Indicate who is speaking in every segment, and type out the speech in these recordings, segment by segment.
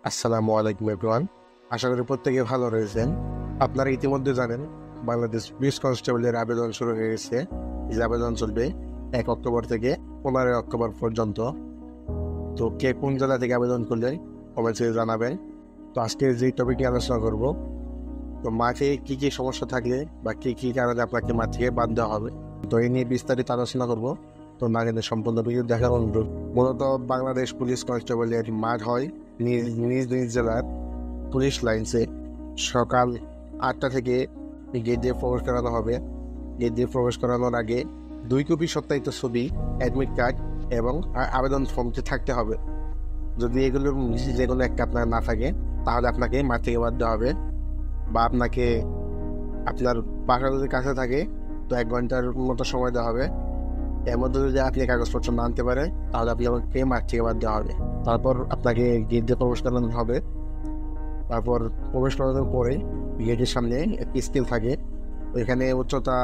Speaker 1: আসসালামু আলাইকুম এভরিওয়ান। আশা করি প্রত্যেকে ভালো রয়েছেন। আপনারা ইতিমধ্যে জানেন বাংলাদেশ পুলিশ কনস্টেবলের আবেদন শুরু হয়ে গেছে। এই আবেদন চলবে 1 অক্টোবর থেকে 15 অক্টোবর পর্যন্ত। তো কে কোন জেলা থেকে আবেদন করলেন কমেন্টসে জানাবেন। তো আজকে যে টপিক নিয়ে আলোচনা করব, তো মাঠে কী কী সমস্যা থাকলে বা কী কী কারণে আপনাকে মাঠ থেকে বাদ দেওয়া হবে, তো এই নিয়ে বিস্তারিত আলোচনা করব। তো না কিন্তু সম্পূর্ণ ভিডিও দেখার অনুরোধ। মূলত বাংলাদেশ পুলিশ কনস্টেবলের মাঠ হয় নিজ নিজ নিজ জেলার পুলিশ লাইন্সে। সকাল 8টা থেকে গেট দিয়ে প্রবেশ করানো হবে। গেট দিয়ে প্রবেশ করানোর আগে 2 কপি সত্যায়িত ছবি, অ্যাডমিট কার্ড এবং আবেদন ফর্মটি থাকতে হবে। যদি এগুলোর যে কোনো একটা আপনার না থাকে তাহলে আপনাকে মাঠ থেকে বাদ দেওয়া হবে, বা আপনাকে আপনার বাসা যদি কাছে থাকে তো 1 ঘন্টার মতো সময় দেওয়া হবে। এর মধ্যে যদি আপনি কাগজপত্র না আনতে পারেন তাহলে আপনাকে মাঠ থেকে বাদ দেওয়া হবে। তারপর আপনাকে গেট দিয়ে প্রবেশ করানো হবে। তারপর প্রবেশ করানোর পরে গেটের সামনে একটি স্কেল থাকে, ওইখানে উচ্চতা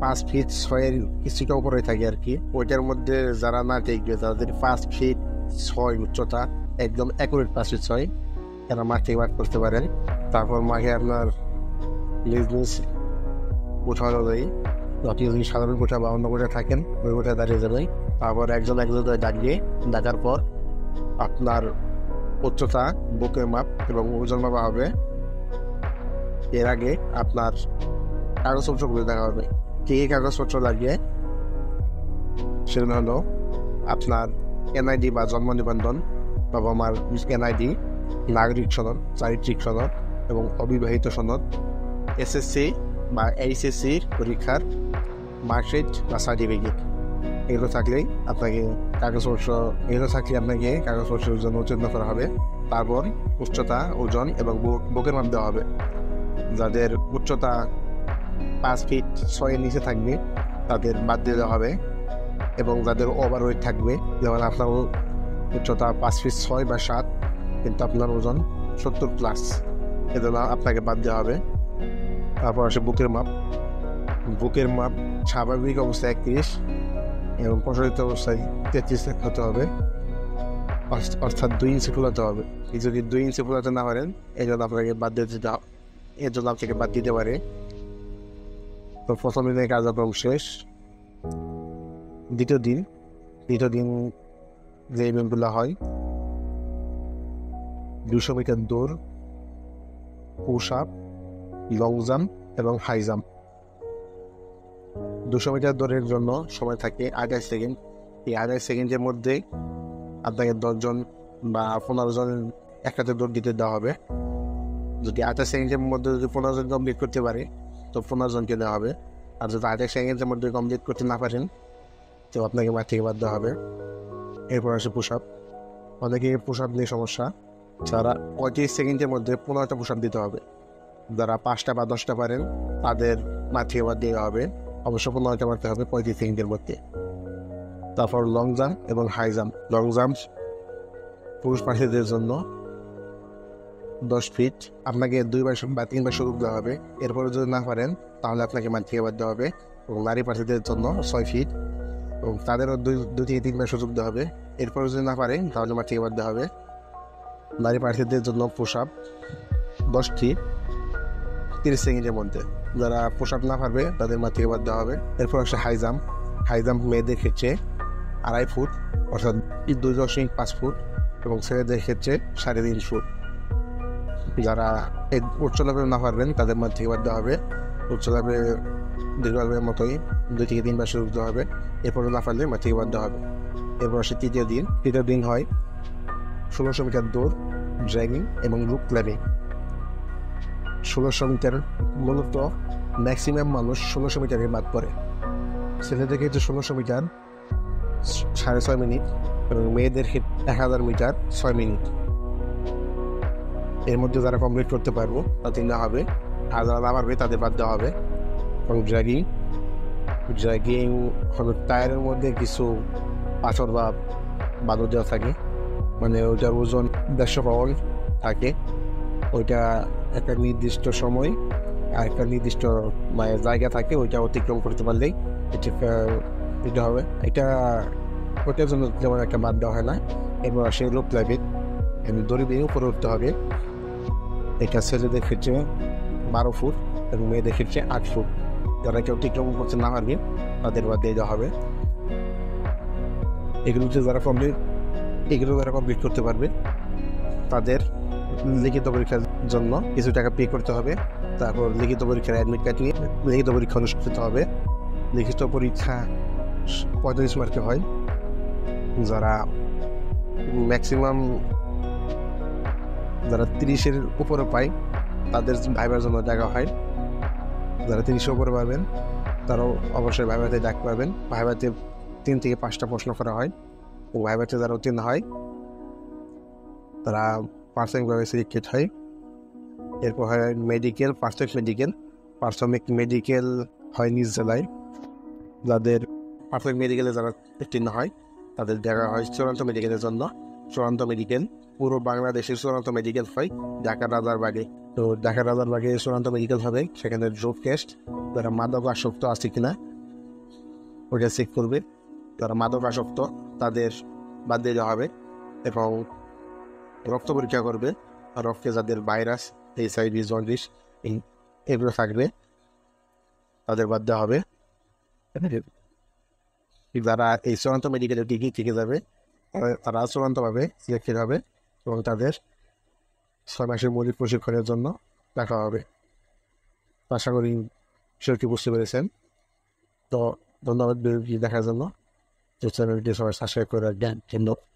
Speaker 1: 5 ফিট 6 কিছুটা উপরে থাকে আর কি। ওইটার মধ্যে যারা না টিকবে, যাদের 5 ফিট 6 উচ্চতা, একদম অ্যাকুরেট 5 ফিট 6, এরা মাঠ থেকে বাদ করতে পারেন। তারপর মাঠে আপনার নিজ নিজ কোঠা অনুযায়ী, আপনি যদি সাধারণ কোঠা বা অন্য কোঠা থাকেন ওই কোঠায় দাঁড়িয়ে যাবেন। তারপর একজন ডাকার পর আপনার উচ্চতা, বুকের মাপ এবং ওজন মাপা হবে। এর আগে আপনার কাগজপত্রগুলো দেখা হবে। কী কী কাগজপত্র লাগবে সেগুলো হলো আপনার এনআইডি বা জন্ম নিবন্ধন, বাবা মার এনআইডি, নাগরিক সনদ, চারিত্রিক সনদ এবং অবিবাহিত সনদ, এসএসসি বা এইচএসসি পরীক্ষার মার্কশিট বা সার্টিফিকেট। এগুলো থাকলে আপনাকে কাগজপত্রের জন্য উত্তীর্ণ করা হবে। তারপর উচ্চতা, ওজন এবং বুকের মাপ দেওয়া হবে। যাদের উচ্চতা 5 ফিট 6 এর নিচে থাকবে তাদের বাদ দিয়ে দেওয়া হবে, এবং যাদের ওভারওয়েট থাকবে, যেমন আপনার উচ্চতা 5 ফিট 6 বা 7 কিন্তু আপনার ওজন 70+, এজন্য আপনাকে বাদ দেওয়া হবে। তারপর আসে বুকের মাপ স্বাভাবিক অবস্থায় 31 এবং প্রচলিত অবস্থায় 33 হতে হবে, অর্থাৎ 2 ইঞ্চি ফুলাতে হবে। যদি 2 ইঞ্চি ফুলাতে না পারেন এই জন্য আপনাকে বাদ দিতে পারে। তো প্রথম দিনের কার্যক্রম শেষ। দ্বিতীয় দিন যে ইভেন্টগুলো হয়, 200 মিটার দৌড়, পুশ আপ, লং জাম্প এবং হাই জাম্প। 200 মিটার দৌড়ের জন্য সময় থাকে 28 সেকেন্ড। এই 28 সেকেন্ডের মধ্যে আপনাকে 10 জন বা 15 জন একসাথে দৌড় দিতে দেওয়া হবে। যদি 28 সেকেন্ডের মধ্যে 15 জন কমপ্লিট করতে পারে তো 15 জনকে দেওয়া হবে। আর যদি 28 সেকেন্ডের মধ্যে কমপ্লিট করতে না পারেন তো আপনাকে মাঠ থেকে বাদ দেওয়া হবে। এরপর আসে পুশ আপ। অনেকে পুশ আপ নিয়ে সমস্যা, যারা 35 সেকেন্ডের মধ্যে 15টা পুশ আপ দিতে হবে। যারা 5টা বা 10টা পারেন তাদের মাঠ থেকে বাদ দেওয়া হবে। অবশ্য 15টা মারতে হবে 35 সেকেন্ডের মধ্যে। তারপর লং জাম্প এবং হাই জাম্প। লং জাম্প পুরুষ প্রার্থীদের জন্য 10 ফিট, আপনাকে 2 বা 3 বার সুযোগ দেওয়া হবে। এরপরে যদি না পারেন তাহলে আপনাকে মাঠ থেকে বাদ দেওয়া হবে। এবং নারী প্রার্থীদের জন্য 6 ফিট, এবং তাদেরও 2 থেকে 3 বার সুযোগ দেওয়া হবে। এরপরে যদি না পারেন তাহলে মাঠ থেকে বাদ দেওয়া হবে। নারী প্রার্থীদের জন্য পুশ আপ 10 ফিট 30 সেকেন্ডের মধ্যে। যারা পুশ আপ না পারবে তাদের মাঠ থেকে বাদ দেওয়া হবে। এরপর আসে হাই জাম্প মেয়েদের ক্ষেত্রে 2.5 ফুট অর্থাৎ 2.5 ফুট, এবং ছেলেদের ক্ষেত্রে 3.5 ফুট। যারা উচ্চ লাভে না পারবেন তাদের মাঠ থেকে বাদ দেওয়া হবে। উচ্চ লাভে দীর্ঘলাভের মতোই 2 থেকে 3 বার সুযোগ দেওয়া হবে। এরপরে না পারলে মাঠ থেকে বাদ দেওয়া হবে। এরপর আসে তৃতীয় দিন হয় 1600 মিটার দৌড়, ড্র্যাগিং এবং রুপ ক্লাইম্বিং। 1600 মিটার মূলত ম্যাক্সিমাম মানুষ 1600 মিটারে বাদ পড়ে। ছেলেদের ক্ষেত্রে 1600 মিটার 6.5 মিনিট, এবং মেয়েদের ক্ষেত্রে 1000 মিটার 6 মিনিট। এর মধ্যে যারা কমপ্লিট করতে পারবো তাদের দেওয়া হবে, আর যারা না পারবে তাদের বাদ দেওয়া হবে। এবং ড্র্যাগিং হলো টায়ারের মধ্যে কিছু পাথর বা বালু দেওয়া থাকে, মানে ওইটার ওজন 150 পাউন্ড থাকে। ওইটা একটা নির্দিষ্ট সময় আর একটা নির্দিষ্ট জায়গা থাকে, ওইটা অতিক্রম করতে পারলেই এটা হবে। ওইটার জন্য যেমন একটা বাদ দেওয়া হয় না। এরপর আসে রোপ ক্লাইম্বিং। দড়ি বেয়ে উপরে উঠতে হবে। এটা ছেলেদের ক্ষেত্রে 12 ফুট এবং মেয়েদের ক্ষেত্রে 8 ফুট। যারা কেউ অতিক্রম করতে না পারবে তাদের বাদ দিয়ে দেওয়া হবে। এগুলো যারা কমপ্লিট করতে পারবে তাদের লিখিত পরীক্ষার জন্য কিছু টাকা পে করতে হবে। তারপর লিখিত পরীক্ষার অ্যাডমিট কার্ড নিয়ে লিখিত পরীক্ষা অনুষ্ঠিত হবে। লিখিত পরীক্ষা 45 মার্কে হয়। যারা ম্যাক্সিমাম যারা 30-এর উপরে পায় তাদের ভাইবার জন্য ডাকা হয়। যারা 30-এর উপরে পাবেন তারাও অবশ্যই ভাইভাতে ডাক পাবেন। ভাইভাতে 3 থেকে 5টা প্রশ্ন করা হয়। ও ভাইভাতে যারা উত্তীর্ণ হয় তারা প্রাথমিকভাবে সিলেক্টেড হয়। এরপর হয় মেডিকেল, প্রাথমিক মেডিকেল হয় নিজ জেলায়। যাদের প্রাথমিক মেডিকেলে যারা উত্তীর্ণ হয় তাদের দেখা হয় চূড়ান্ত মেডিকেলের জন্য। চূড়ান্ত মেডিকেল পুরো বাংলাদেশের চূড়ান্ত মেডিকেল হয় ঢাকা রাজারবাগে। তো ঢাকা রাজারবাগে চূড়ান্ত মেডিকেল হবে, সেখানে ড্রপ টেস্ট, যারা মাদক আসক্ত আছে কিনা ওটা চেক করবে। যারা মাদক আসক্ত তাদের বাদ দিয়ে দেওয়া হবে এবং রক্ত পরীক্ষা করবে। রক্তে যাদের ভাইরাস, HIV, জন্ডিস এগুলো থাকবে তাদের বাদ দেওয়া হবে। যারা এই চূড়ান্ত মেডিকেলে টিকে যাবে তারা চূড়ান্তভাবে সিলেক্টেড হবে এবং তাদের 6 মাসের মৌলিক প্রশিক্ষণের জন্য রাখা হবে। আশা করি বিষয়টি বুঝতে পেরেছেন। তো ধন্যবাদ ভিডিওটি দেখার জন্য। চ্যানেলটি সবাই সাবস্ক্রাইব করে রাখবেন। ধন্যবাদ।